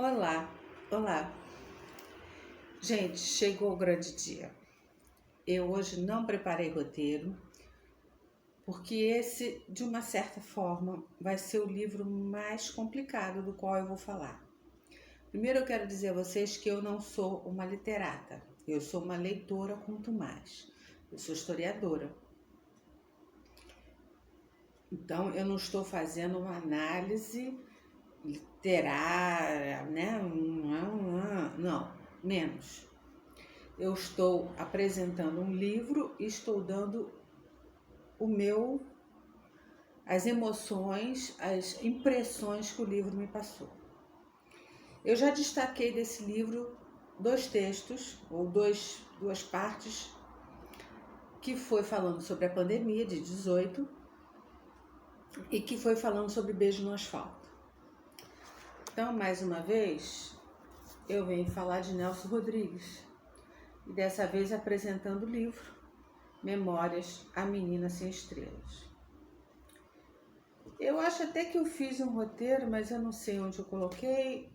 Olá, olá. Gente, chegou o grande dia. Eu hoje não preparei roteiro, porque esse, de uma certa forma, vai ser o livro mais complicado do qual eu vou falar. Primeiro eu quero dizer a vocês que eu não sou uma literata, eu sou uma leitora quanto mais. Eu sou historiadora. Então eu não estou fazendo uma análise literária, né? Não, menos. Eu estou apresentando um livro e estou dando as emoções, as impressões que o livro me passou. Eu já destaquei desse livro dois textos, ou duas partes, que foi falando sobre a pandemia de 18 e que foi falando sobre beijo no asfalto. Então, mais uma vez, eu venho falar de Nelson Rodrigues, e dessa vez apresentando o livro Memórias, a Menina Sem Estrelas. Eu acho até que eu fiz um roteiro, mas eu não sei onde eu coloquei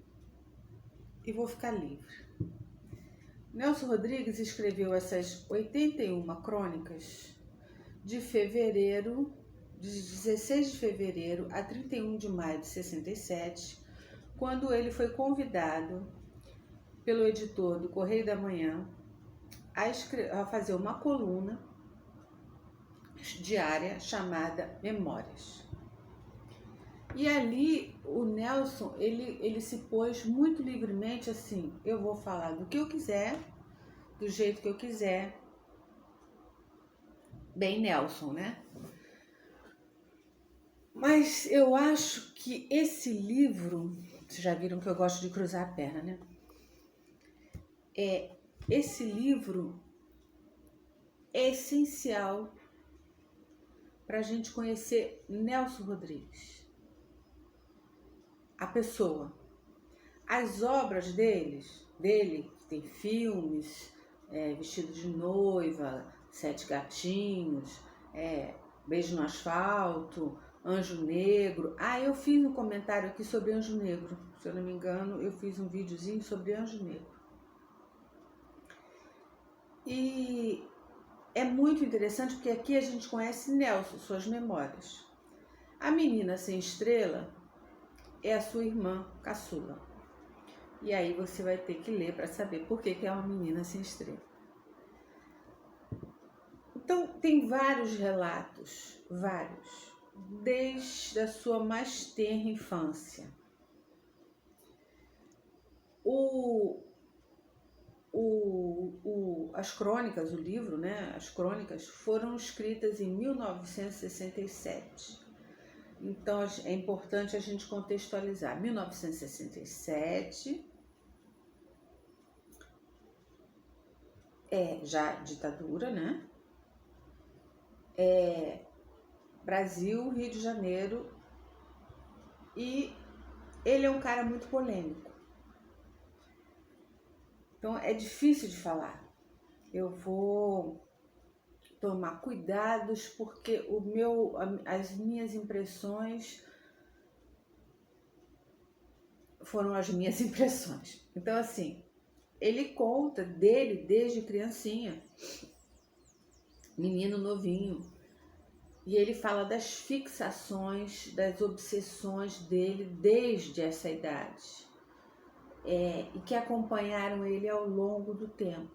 e vou ficar livre. Nelson Rodrigues escreveu essas 81 crônicas de 16 de fevereiro a 31 de maio de 67, quando ele foi convidado pelo editor do Correio da Manhã a fazer uma coluna diária chamada Memórias. E ali o Nelson, ele se pôs muito livremente assim, eu vou falar do que eu quiser, do jeito que eu quiser. Bem Nelson, né? Mas eu acho que esse livro, vocês já viram que eu gosto de cruzar a perna, né? Esse livro é essencial para a gente conhecer Nelson Rodrigues, a pessoa. As obras dele, que tem filmes, Vestido de Noiva, Sete Gatinhos, Beijo no Asfalto, Anjo Negro. Eu fiz um comentário aqui sobre Anjo Negro, se eu não me engano, eu fiz um videozinho sobre Anjo Negro. E é muito interessante porque aqui a gente conhece Nelson, suas memórias. A Menina Sem Estrela é a sua irmã caçula. E aí você vai ter que ler para saber por que é uma menina sem estrela. Então, tem vários relatos, desde a sua mais tenra infância. As crônicas, o livro, né? As crônicas foram escritas em 1967. Então, é importante a gente contextualizar. 1967 já ditadura, né? Brasil, Rio de Janeiro, e ele é um cara muito polêmico. Então é difícil de falar. Eu vou tomar cuidados porque as minhas impressões foram as minhas impressões. Então assim, ele conta dele desde criancinha, menino novinho, e ele fala das fixações, das obsessões dele desde essa idade. E que acompanharam ele ao longo do tempo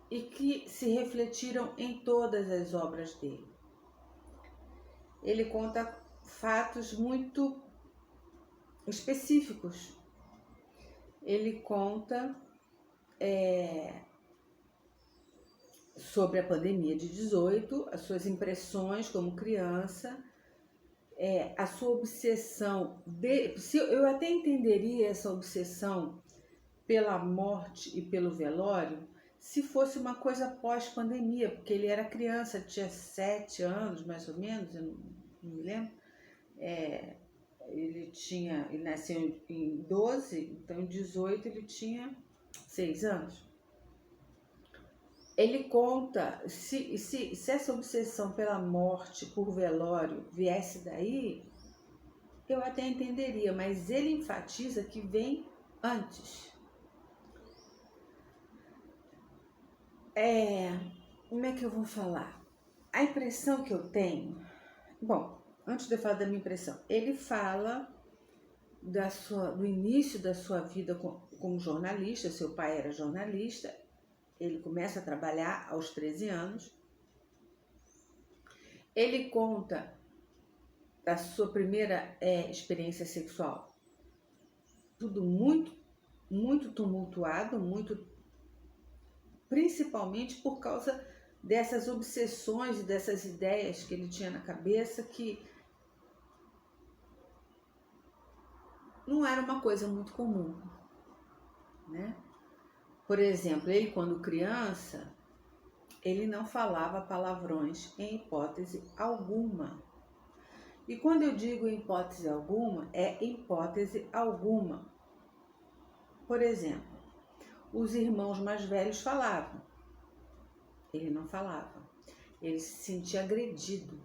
e que se refletiram em todas as obras dele. Ele conta fatos muito específicos. Ele conta sobre a pandemia de 18, as suas impressões como criança, a sua obsessão. Eu até entenderia essa obsessão pela morte e pelo velório se fosse uma coisa pós-pandemia, porque ele era criança, tinha 7 anos mais ou menos, eu não me lembro. Ele nasceu em 12, então em 18 ele tinha 6 anos. Ele conta, se essa obsessão pela morte, por velório, viesse daí, eu até entenderia, mas ele enfatiza que vem antes. Como é que eu vou falar? A impressão que eu tenho... Bom, antes de eu falar da minha impressão, ele fala do início da sua vida como jornalista. Seu pai era jornalista, ele começa a trabalhar aos 13 anos. Ele conta da sua primeira experiência sexual. Tudo muito, muito tumultuado, principalmente por causa dessas obsessões e dessas ideias que ele tinha na cabeça, que não era uma coisa muito comum, né? Por exemplo, ele, quando criança, ele não falava palavrões em hipótese alguma. E quando eu digo em hipótese alguma, é hipótese alguma. Por exemplo, os irmãos mais velhos falavam, ele não falava. Ele se sentia agredido.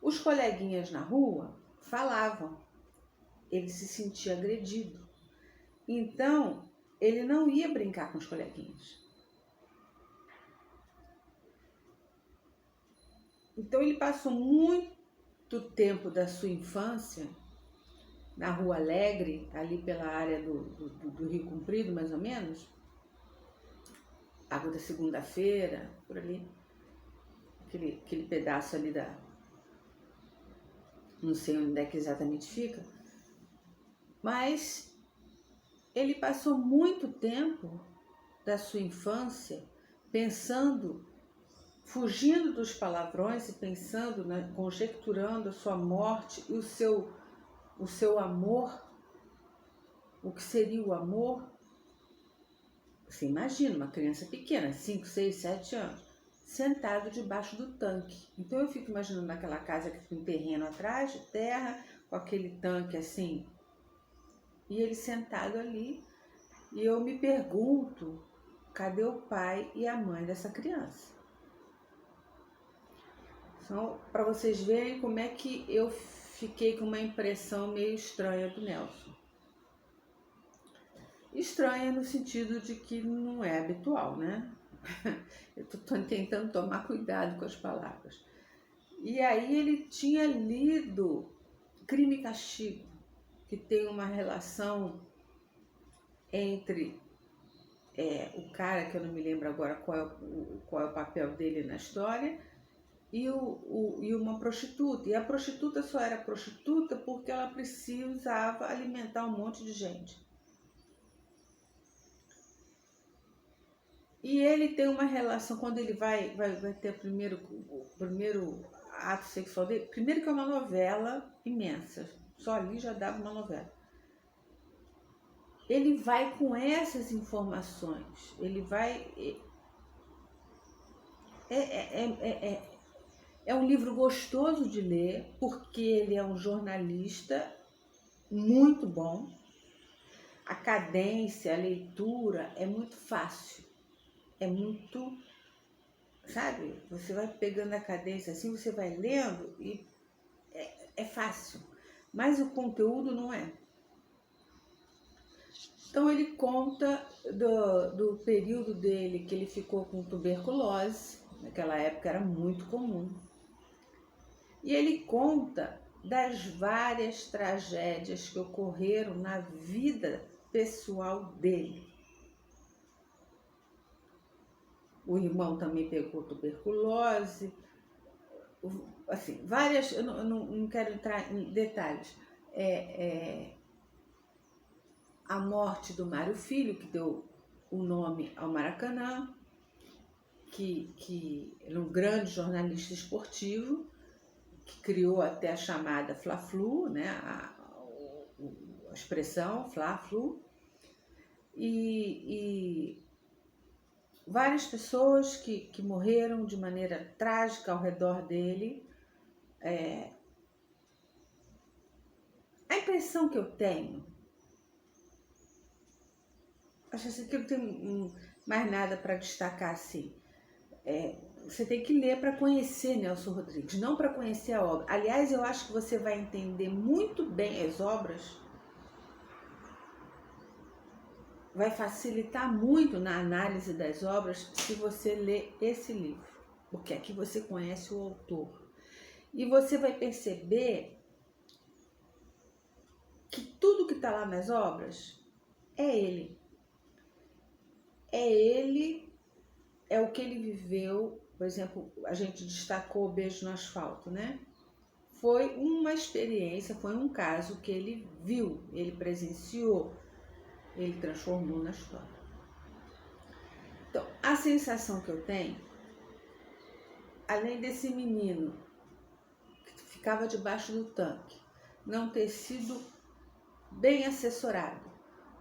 Os coleguinhas na rua falavam, ele se sentia agredido. Então, ele não ia brincar com os coleguinhas. Então, ele passou muito tempo da sua infância na Rua Alegre, ali pela área do Rio Comprido, mais ou menos, Água da Segunda-feira, por ali, aquele pedaço ali não sei onde é que exatamente fica, mas ele passou muito tempo da sua infância pensando, fugindo dos palavrões e pensando, né, conjecturando a sua morte e o seu amor, o que seria o amor. Você imagina uma criança pequena, 5, 6, 7 anos, sentado debaixo do tanque. Então eu fico imaginando naquela casa que tem um terreno atrás de terra, com aquele tanque assim, e ele sentado ali, e eu me pergunto, cadê o pai e a mãe dessa criança? Então, para vocês verem como é que eu fiquei com uma impressão meio estranha do Nelson. Estranha no sentido de que não é habitual, né? Eu estou tentando tomar cuidado com as palavras. E aí ele tinha lido Crime e Castigo, que tem uma relação entre o cara, que eu não me lembro agora qual é o papel dele na história, e uma prostituta. E a prostituta só era prostituta porque ela precisava alimentar um monte de gente. E ele tem uma relação, quando ele vai ter o primeiro ato sexual dele, primeiro que é uma novela imensa, só ali já dava uma novela. Ele vai com essas informações, ele vai... É um livro gostoso de ler, porque ele é um jornalista muito bom. A cadência, a leitura é muito fácil. É muito, sabe? Você vai pegando a cadência assim, você vai lendo e é fácil. Mas o conteúdo não é. Então ele conta do período dele que ele ficou com tuberculose. Naquela época era muito comum. E ele conta das várias tragédias que ocorreram na vida pessoal dele. O irmão também pegou tuberculose, assim, várias, eu não quero entrar em detalhes. A morte do Mário Filho, que deu o nome ao Maracanã, que era um grande jornalista esportivo, que criou até a chamada Fla-Flu, né? a expressão Fla-Flu, e várias pessoas que morreram de maneira trágica ao redor dele. A impressão que eu tenho, acho assim que eu não tenho mais nada para destacar assim, você tem que ler para conhecer Nelson Rodrigues, não para conhecer a obra. Aliás, eu acho que você vai entender muito bem as obras, vai facilitar muito na análise das obras se você ler esse livro, porque aqui você conhece o autor. E você vai perceber que tudo que está lá nas obras é ele. É ele, é o que ele viveu. Por exemplo, a gente destacou o Beijo no Asfalto, né? Foi uma experiência, foi um caso que ele viu, ele presenciou, ele transformou na história. Então, a sensação que eu tenho, além desse menino que ficava debaixo do tanque, não ter sido bem assessorado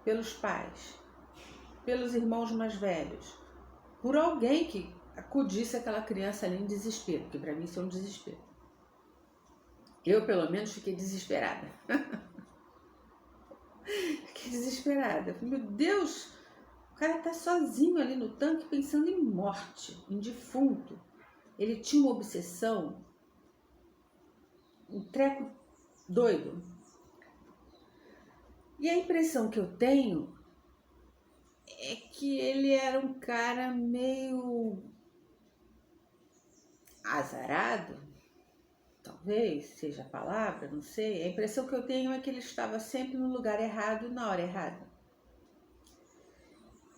pelos pais, pelos irmãos mais velhos, por alguém que acudisse aquela criança ali em desespero, porque para mim isso é um desespero. Eu, pelo menos, fiquei desesperada. Fiquei desesperada. Meu Deus, o cara tá sozinho ali no tanque pensando em morte, em defunto. Ele tinha uma obsessão, um treco doido. E a impressão que eu tenho é que ele era um cara meio azarado, talvez seja a palavra, não sei. A impressão que eu tenho é que ele estava sempre no lugar errado, na hora errada.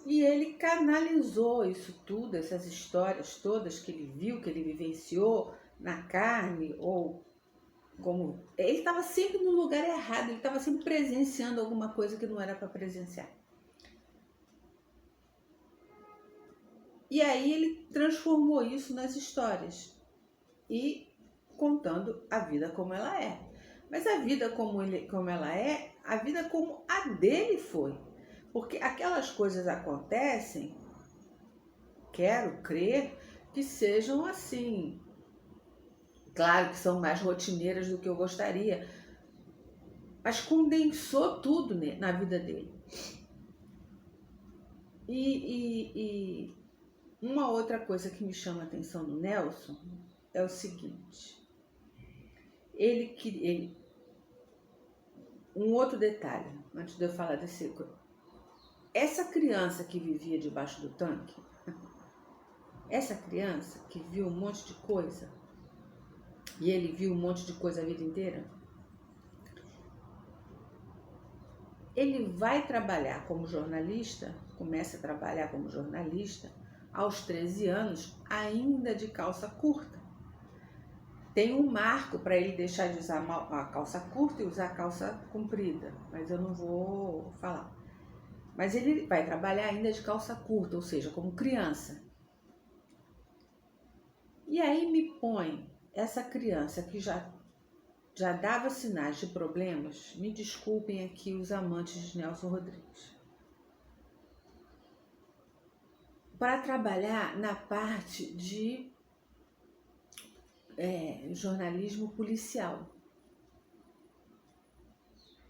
E ele canalizou isso tudo, essas histórias todas que ele viu, que ele vivenciou na carne, ou como... Ele estava sempre no lugar errado, ele estava sempre presenciando alguma coisa que não era para presenciar. E aí ele transformou isso nas histórias e contando a vida como ela é. Mas a vida como ela é, a vida como a dele foi. Porque aquelas coisas acontecem, quero crer, que sejam assim. Claro que são mais rotineiras do que eu gostaria, mas condensou tudo na vida dele. E uma outra coisa que me chama a atenção no Nelson é o seguinte. Um outro detalhe, antes de eu falar desse... Essa criança que vivia debaixo do tanque, essa criança que viu um monte de coisa, e ele viu um monte de coisa a vida inteira, ele vai trabalhar como jornalista, começa a trabalhar como jornalista aos 13 anos, ainda de calça curta. Tem um marco para ele deixar de usar a calça curta e usar a calça comprida, mas eu não vou falar. Mas ele vai trabalhar ainda de calça curta, ou seja, como criança. E aí me põe essa criança que já dava sinais de problemas, me desculpem aqui os amantes de Nelson Rodrigues, para trabalhar na parte de jornalismo policial.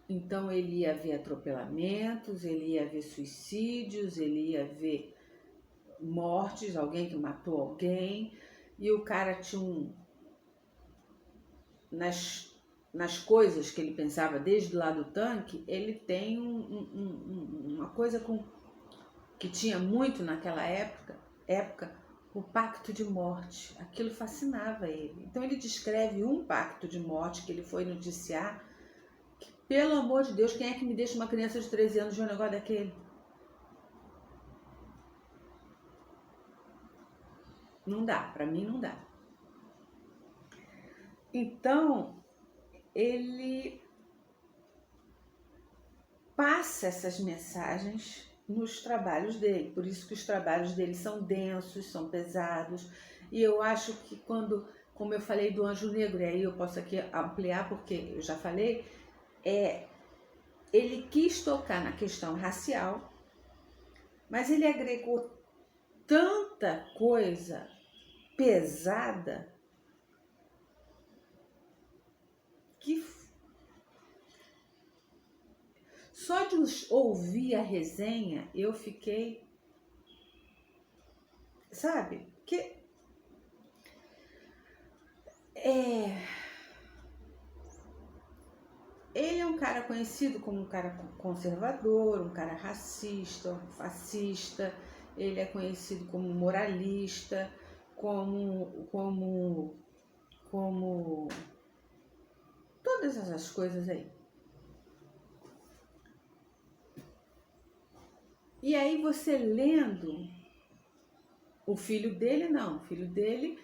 Então ele ia ver atropelamentos, ele ia ver suicídios, ele ia ver mortes, alguém que matou alguém, e o cara tinha nas coisas que ele pensava desde lá do tanque, ele tem uma coisa que tinha muito naquela época, o pacto de morte. Aquilo fascinava ele. Então ele descreve um pacto de morte que ele foi noticiar. Que, pelo amor de Deus, quem é que me deixa uma criança de 13 anos de um negócio daquele? Não dá, para mim não dá. Então, ele passa essas mensagens nos trabalhos dele, por isso que os trabalhos dele são densos, são pesados, e eu acho que quando, como eu falei do Anjo Negro, e aí eu posso aqui ampliar porque eu já falei, ele quis tocar na questão racial, mas ele agregou tanta coisa pesada que só de ouvir a resenha eu fiquei, sabe, que Ele é um cara conhecido como um cara conservador, um cara racista, fascista. Ele é conhecido como moralista, como todas essas coisas aí. E aí você lendo, o filho dele não, o filho dele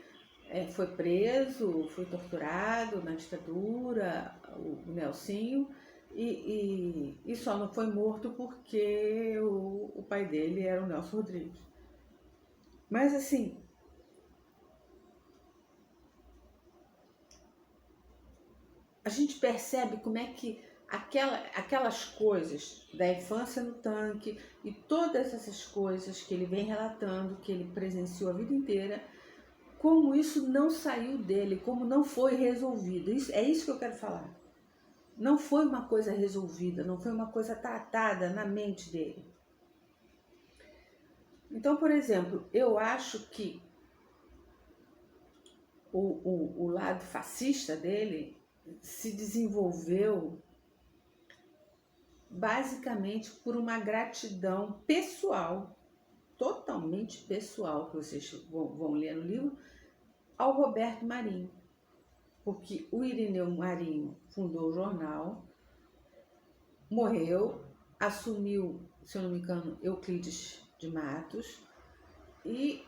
foi preso, foi torturado na ditadura, o Nelsinho, e só não foi morto porque o pai dele era o Nelson Rodrigues. Mas assim, a gente percebe como é que aquelas coisas da infância no tanque e todas essas coisas que ele vem relatando, que ele presenciou a vida inteira, como isso não saiu dele, como não foi resolvido. É isso que eu quero falar. Não foi uma coisa resolvida, não foi uma coisa tratada na mente dele. Então, por exemplo, eu acho que o lado fascista dele se desenvolveu basicamente por uma gratidão pessoal, totalmente pessoal, que vocês vão ler no livro, ao Roberto Marinho. Porque o Irineu Marinho fundou o jornal, morreu, assumiu, se eu não me engano, Euclides de Matos, e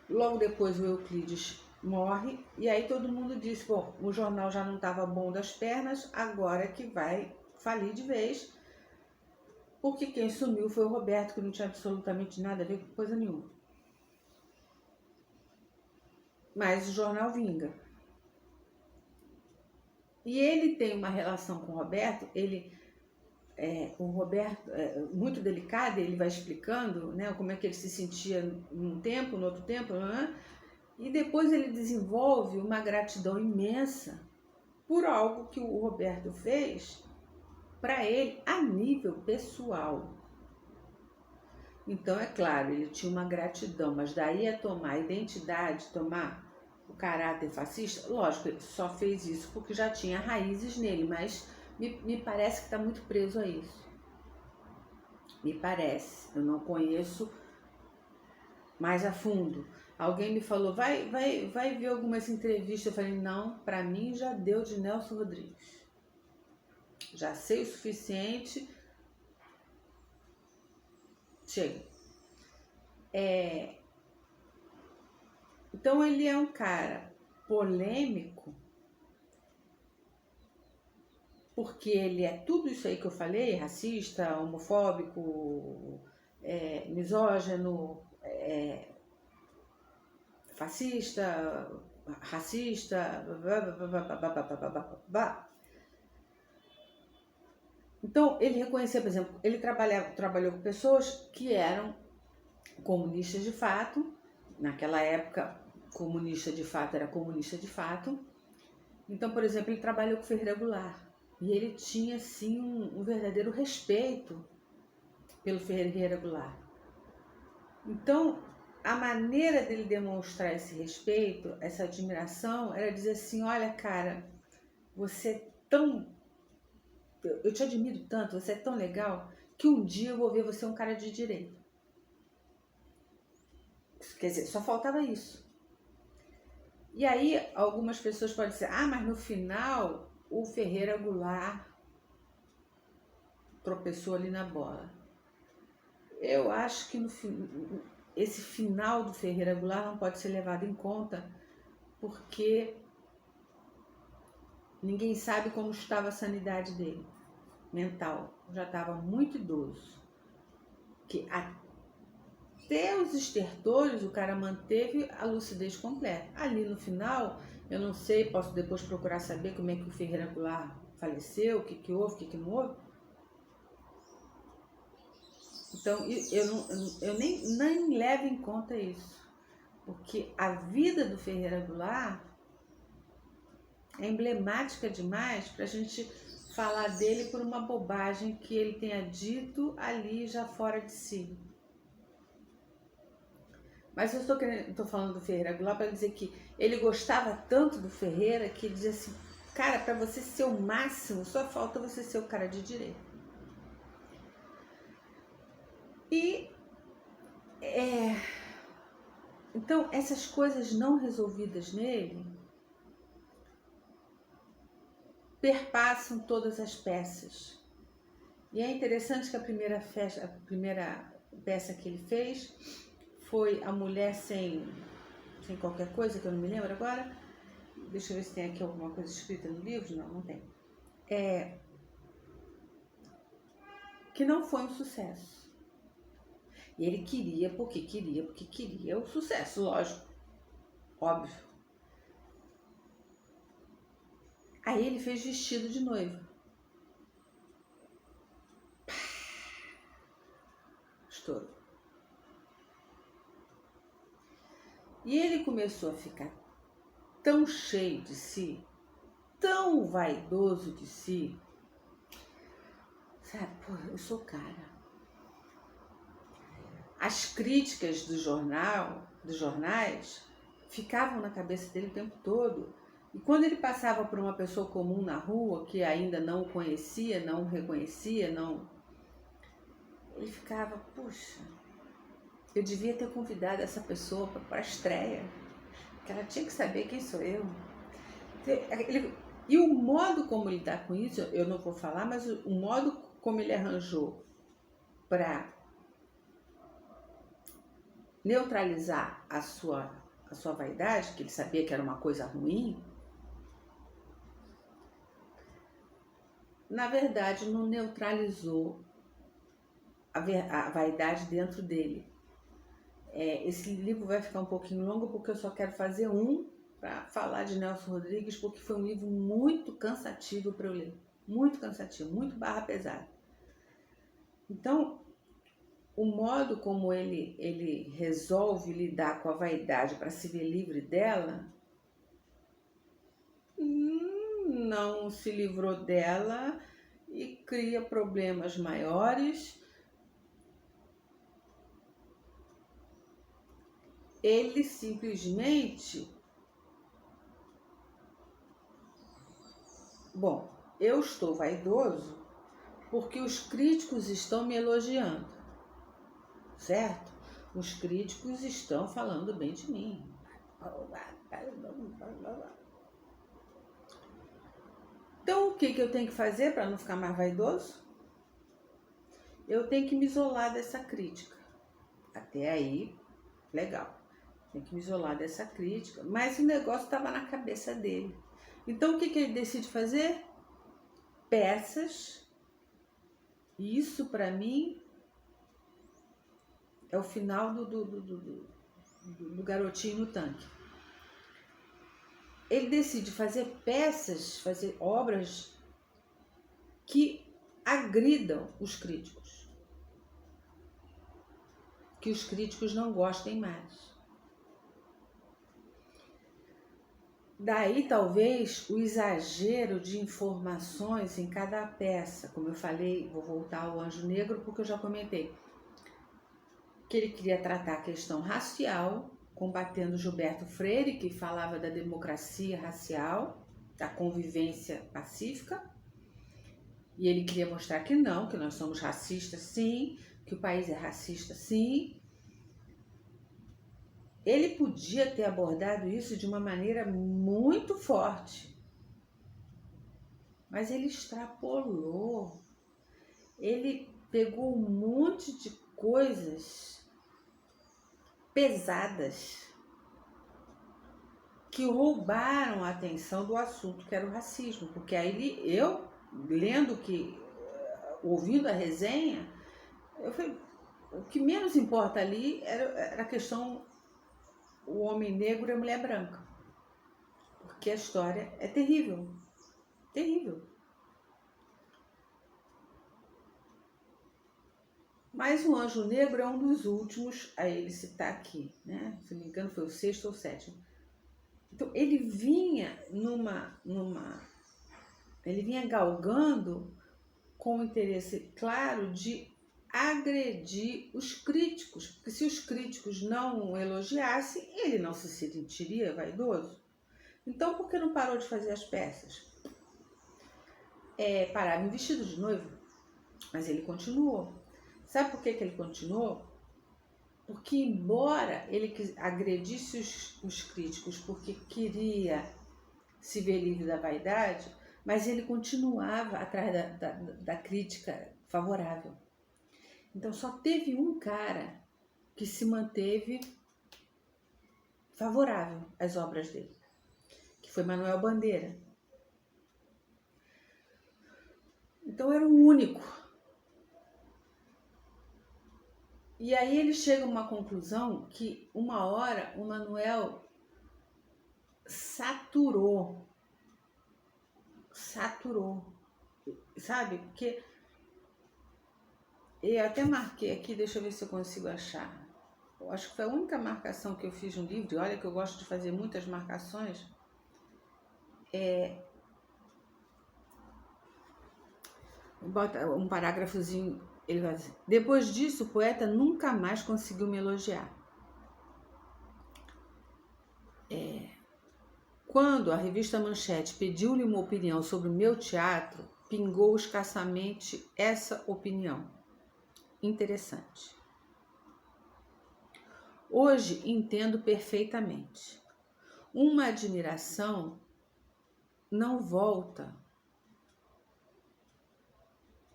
logo depois o Euclides morre, e aí todo mundo disse, bom, o jornal já não estava bom das pernas, agora que vai falir de vez, porque quem sumiu foi o Roberto, que não tinha absolutamente nada a ver com coisa nenhuma. Mas o jornal vinga. E ele tem uma relação com o Roberto, o Roberto é muito delicado, ele vai explicando, né, como é que ele se sentia num tempo, no outro tempo, né? E depois ele desenvolve uma gratidão imensa por algo que o Roberto fez para ele a nível pessoal. Então, é claro, ele tinha uma gratidão, mas daí a tomar a identidade, tomar o caráter fascista, lógico, ele só fez isso porque já tinha raízes nele, mas me parece que está muito preso a isso. Me parece, eu não conheço mais a fundo. Alguém me falou, vai ver algumas entrevistas. Eu falei, não, para mim já deu de Nelson Rodrigues. Já sei o suficiente. Chega. Então ele é um cara polêmico, porque ele é tudo isso aí que eu falei, racista, homofóbico, misógino, fascista, racista, Então, ele reconhecia, por exemplo, ele trabalhou com pessoas que eram comunistas de fato. Naquela época, comunista de fato era comunista de fato. Então, por exemplo, ele trabalhou com Ferreira Goulart. E ele tinha, sim, um verdadeiro respeito pelo Ferreira Goulart. Então, a maneira dele demonstrar esse respeito, essa admiração, era dizer assim, olha, cara, você é tão... Eu te admiro tanto, você é tão legal, que um dia eu vou ver você um cara de direita. Quer dizer, só faltava isso. E aí, algumas pessoas podem dizer, mas no final, o Ferreira Goulart tropeçou ali na bola. Eu acho que esse final do Ferreira Goulart não pode ser levado em conta, porque ninguém sabe como estava a sanidade dele, mental. Já estava muito idoso. Que até os estertores o cara manteve a lucidez completa. Ali no final, eu não sei, posso depois procurar saber como é que o Ferreira Goulart faleceu, o que houve, o que não houve. Então, eu nem levo em conta isso, porque a vida do Ferreira Goulart é emblemática demais para a gente falar dele por uma bobagem que ele tenha dito ali já fora de si. Mas eu estou falando do Ferreira Goulart para dizer que ele gostava tanto do Ferreira que ele dizia assim, cara, para você ser o máximo, só falta você ser o cara de direita. E então essas coisas não resolvidas nele perpassam todas as peças. E é interessante que a primeira peça que ele fez foi A Mulher Sem Qualquer Coisa, que eu não me lembro agora. Deixa eu ver se tem aqui alguma coisa escrita no livro. Não tem. Que não foi um sucesso. E ele queria porque queria o sucesso, lógico. Óbvio. Aí ele fez Vestido de Noiva. Estouro. E ele começou a ficar tão cheio de si, tão vaidoso de si, sabe? Pô, eu sou cara. As críticas dos jornais, ficavam na cabeça dele o tempo todo. E quando ele passava por uma pessoa comum na rua, que ainda não o conhecia, não o reconhecia, ele ficava, puxa, eu devia ter convidado essa pessoa para a estreia, que ela tinha que saber quem sou eu. E o modo como ele lidar com isso, eu não vou falar, mas o modo como ele arranjou para neutralizar a sua vaidade, que ele sabia que era uma coisa ruim, na verdade não neutralizou a vaidade dentro dele. Esse livro vai ficar um pouquinho longo porque eu só quero fazer para falar de Nelson Rodrigues, porque foi um livro muito cansativo para eu ler. Muito cansativo, muito barra pesada. Então, o modo como ele resolve lidar com a vaidade para se ver livre dela, não se livrou dela e cria problemas maiores. Ele simplesmente... Bom, eu estou vaidoso porque os críticos estão me elogiando, certo? Os críticos estão falando bem de mim. Então, o que eu tenho que fazer para não ficar mais vaidoso? Eu tenho que me isolar dessa crítica. Até aí, legal. Tenho que me isolar dessa crítica. Mas o negócio estava na cabeça dele. Então, o que ele decide fazer? Peças. E isso, para mim, é o final do Garotinho no Tanque. Ele decide fazer peças, fazer obras que agridam os críticos. Que os críticos não gostem mais. Daí, talvez, o exagero de informações em cada peça. Como eu falei, vou voltar ao Anjo Negro, porque eu já comentei que ele queria tratar a questão racial, combatendo Gilberto Freire, que falava da democracia racial, da convivência pacífica. E ele queria mostrar que não, que nós somos racistas sim, que o país é racista sim. Ele podia ter abordado isso de uma maneira muito forte, mas ele extrapolou. Ele pegou um monte de coisas pesadas que roubaram a atenção do assunto, que era o racismo. Porque aí eu, lendo ouvindo a resenha, eu falei, o que menos importa ali era a questão o homem negro e a mulher branca. Porque a história é terrível. Terrível. Mas o Anjo Negro é um dos últimos a ele citar aqui, né? Se não me engano foi o 6º ou 7º. Então ele vinha ele vinha galgando com o interesse claro de agredir os críticos, porque se os críticos não o elogiassem, ele não se sentiria vaidoso. Então, por que não parou de fazer as peças? Parava em Vestido de Noiva, mas ele continuou. Sabe por que ele continuou? Porque, embora ele agredisse os críticos porque queria se ver livre da vaidade, mas ele continuava atrás da crítica favorável. Então, só teve um cara que se manteve favorável às obras dele, que foi Manuel Bandeira. Então, era o único. E aí ele chega a uma conclusão que uma hora o Manuel saturou, sabe? Porque eu até marquei aqui, deixa eu ver se eu consigo achar. Eu acho que foi a única marcação que eu fiz no livro, e olha que eu gosto de fazer muitas marcações. Bota um parágrafozinho, ele vai dizer: depois disso, o poeta nunca mais conseguiu me elogiar. Quando a revista Manchete pediu-lhe uma opinião sobre o meu teatro, pingou escassamente essa opinião. Interessante. Hoje entendo perfeitamente. Uma admiração não volta.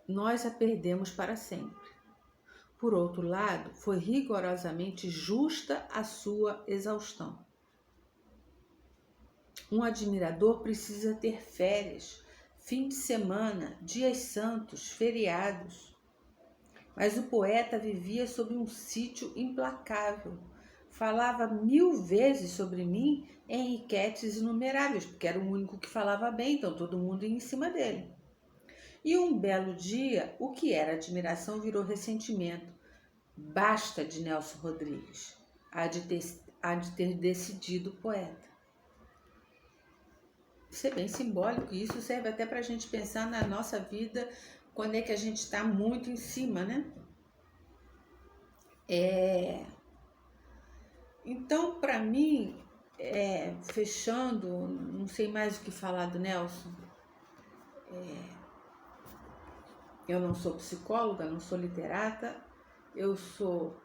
Nós a perdemos para sempre. Por outro lado, foi rigorosamente justa a sua exaustão. Um admirador precisa ter férias, fim de semana, dias santos, feriados. Mas o poeta vivia sob um sítio implacável. Falava 1000 vezes sobre mim em enquetes inumeráveis, porque era o único que falava bem, então todo mundo ia em cima dele. E um belo dia, o que era admiração virou ressentimento. Basta de Nelson Rodrigues, há de ter decidido o poeta. Isso é bem simbólico, e isso serve até para a gente pensar na nossa vida, quando é que a gente está muito em cima, né? Então, para mim, fechando, não sei mais o que falar do Nelson. Eu não sou psicóloga, não sou literata, eu sou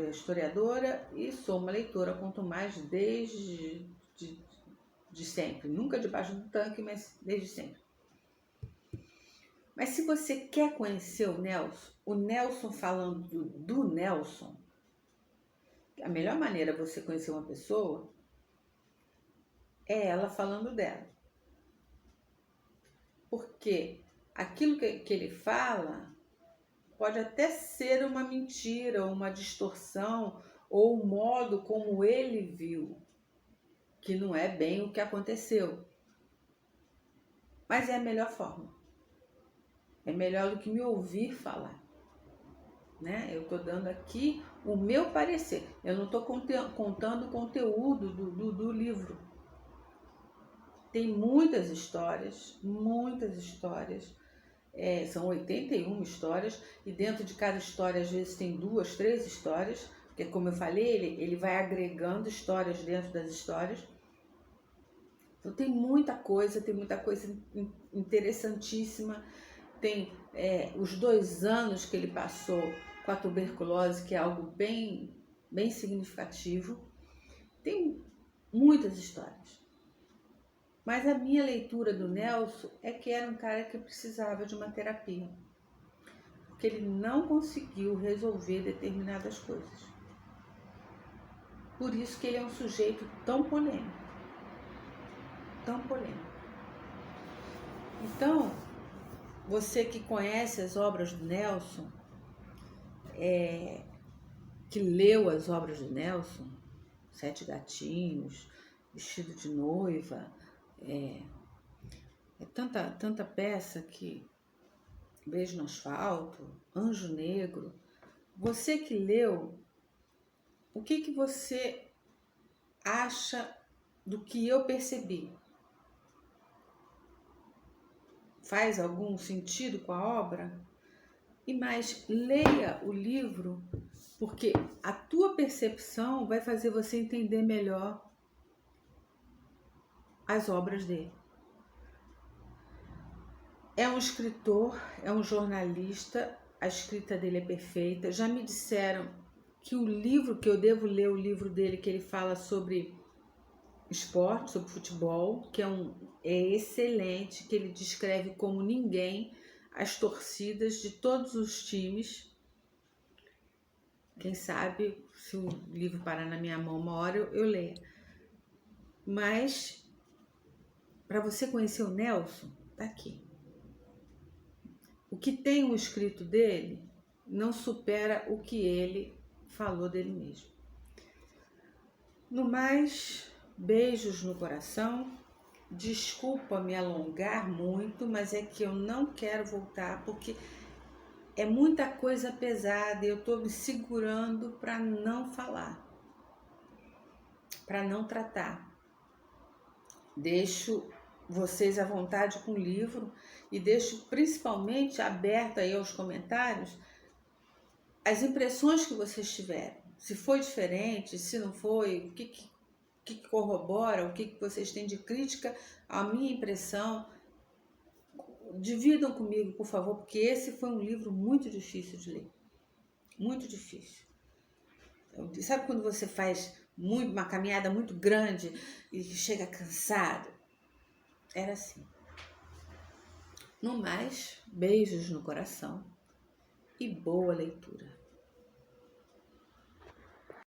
historiadora e sou uma leitora, quanto mais desde de sempre. Nunca debaixo do tanque, mas desde sempre. Mas se você quer conhecer o Nelson falando do Nelson, a melhor maneira de você conhecer uma pessoa é ela falando dela. Porque aquilo que ele fala pode até ser uma mentira, uma distorção, ou o modo como ele viu, que não é bem o que aconteceu. Mas é a melhor forma. É melhor do que me ouvir falar. Né? Eu estou dando aqui o meu parecer. Eu não estou contando o conteúdo do livro. Tem muitas histórias, são 81 histórias, e dentro de cada história, às vezes, tem 2, 3 histórias, porque, como eu falei, ele vai agregando histórias dentro das histórias. Então, tem muita coisa interessantíssima. Tem os 2 anos que ele passou com a tuberculose, que é algo bem, bem significativo. Tem muitas histórias. Mas a minha leitura do Nelson é que era um cara que precisava de uma terapia, porque ele não conseguiu resolver determinadas coisas. Por isso que ele é um sujeito tão polêmico. Tão polêmico. Então, você que conhece as obras do Nelson, que leu as obras do Nelson, Sete Gatinhos, Vestido de Noiva, tanta peça que... Beijo no Asfalto, Anjo Negro. Você que leu, o que você acha do que eu percebi? Faz algum sentido com a obra? E mais, leia o livro, porque a tua percepção vai fazer você entender melhor as obras dele. É um escritor, é um jornalista, a escrita dele é perfeita. Já me disseram que o livro, que eu devo ler o livro dele, que ele fala sobre esporte, sobre futebol, que é excelente, que ele descreve como ninguém as torcidas de todos os times. Quem sabe, se o livro parar na minha mão uma hora, eu leio. Mas, para você conhecer o Nelson, tá aqui. O que tem o escrito dele não supera o que ele falou dele mesmo. No mais, beijos no coração. Desculpa me alongar muito, mas é que eu não quero voltar porque é muita coisa pesada e eu estou me segurando para não falar, para não tratar. Deixo vocês à vontade com o livro e deixo principalmente aberta aí aos comentários as impressões que vocês tiverem. Se foi diferente, se não foi, o que corrobora, o que vocês têm de crítica à minha impressão. Dividam comigo, por favor, porque esse foi um livro muito difícil de ler. Muito difícil. Sabe quando você faz uma caminhada muito grande e chega cansado? Era assim. No mais, beijos no coração e boa leitura.